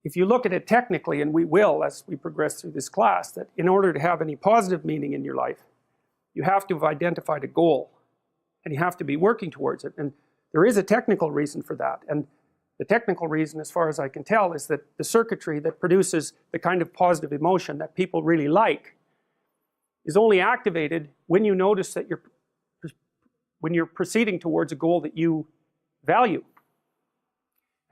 if you look at it technically, and we will as we progress through this class, that in order to have any positive meaning in your life, you have to have identified a goal, and you have to be working towards it. And there is a technical reason for that. And the technical reason, as far as I can tell, is that the circuitry that produces the kind of positive emotion that people really like is only activated when you notice that when you're proceeding towards a goal that you value.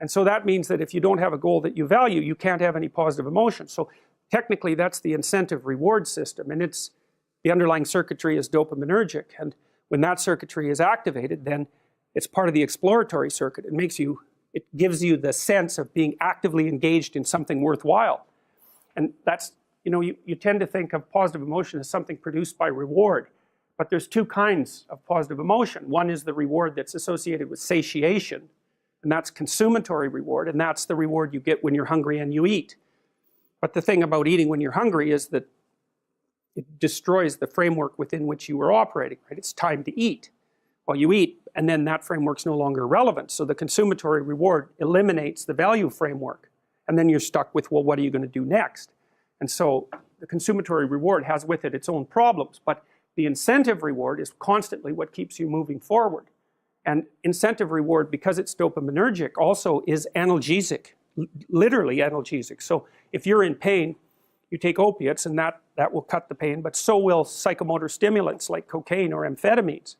And so that means that if you don't have a goal that you value, you can't have any positive emotion. So technically that's the incentive reward system, and the underlying circuitry is dopaminergic. And when that circuitry is activated, then it's part of the exploratory circuit. It gives you the sense of being actively engaged in something worthwhile. And that's, you tend to think of positive emotion as something produced by reward. But there's two kinds of positive emotion. One is the reward that's associated with satiation, and that's consummatory reward, and that's the reward you get when you're hungry and you eat. But the thing about eating when you're hungry is that it destroys the framework within which you were operating, right? It's time to eat. Well, you eat, and then that framework's no longer relevant. So the consummatory reward eliminates the value framework. And then you're stuck with, well, what are you going to do next? And so the consummatory reward has with it its own problems, but the incentive reward is constantly what keeps you moving forward. And incentive reward, because it's dopaminergic, also is analgesic, literally analgesic. So if you're in pain, you take opiates, and that will cut the pain, but so will psychomotor stimulants like cocaine or amphetamines.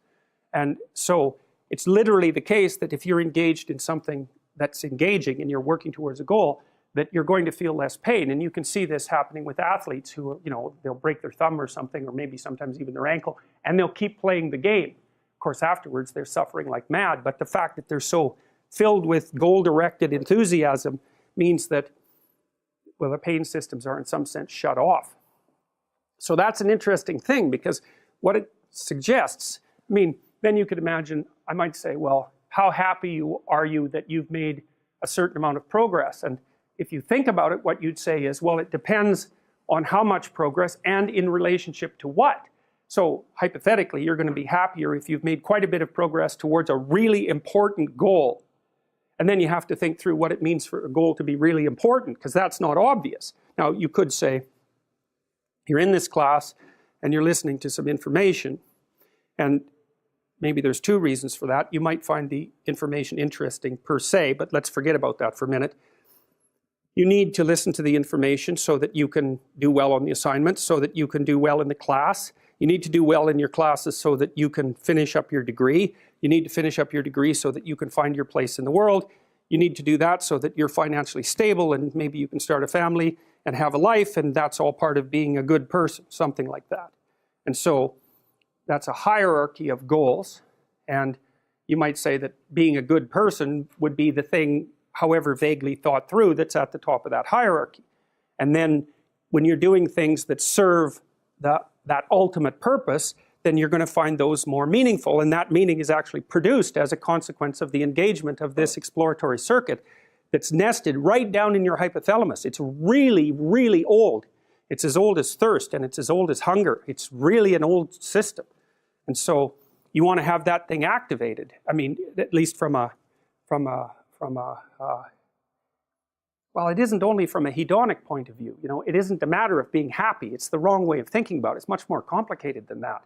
And so it's literally the case that if you're engaged in something that's engaging and you're working towards a goal, that you're going to feel less pain. And you can see this happening with athletes who, they'll break their thumb or something, or maybe sometimes even their ankle, and they'll keep playing the game. Of course, afterwards, they're suffering like mad, but the fact that they're so filled with goal-directed enthusiasm means that, well, the pain systems are in some sense shut off. So that's an interesting thing, because what it suggests, then you could imagine, I might say, well, how happy are you that you've made a certain amount of progress? And if you think about it, what you'd say is, well, it depends on how much progress and in relationship to what. So hypothetically, you're going to be happier if you've made quite a bit of progress towards a really important goal. And then you have to think through what it means for a goal to be really important, because that's not obvious. Now, you could say, you're in this class and you're listening to some information, and maybe there's two reasons for that. You might find the information interesting per se, but let's forget about that for a minute. You need to listen to the information so that you can do well on the assignment, so that you can do well in the class. You need to do well in your classes so that you can finish up your degree. You need to finish up your degree so that you can find your place in the world. You need to do that so that you're financially stable, and maybe you can start a family and have a life, and that's all part of being a good person, something like that. And so that's a hierarchy of goals, and you might say that being a good person would be the thing, however vaguely thought through, that's at the top of that hierarchy. And then when you're doing things that serve that ultimate purpose, then you're going to find those more meaningful, and that meaning is actually produced as a consequence of the engagement of this exploratory circuit that's nested right down in your hypothalamus. It's really, really old. It's as old as thirst, and it's as old as hunger. It's really an old system. And so you want to have that thing activated. At least well, it isn't only from a hedonic point of view. It isn't a matter of being happy. It's the wrong way of thinking about it. It's much more complicated than that.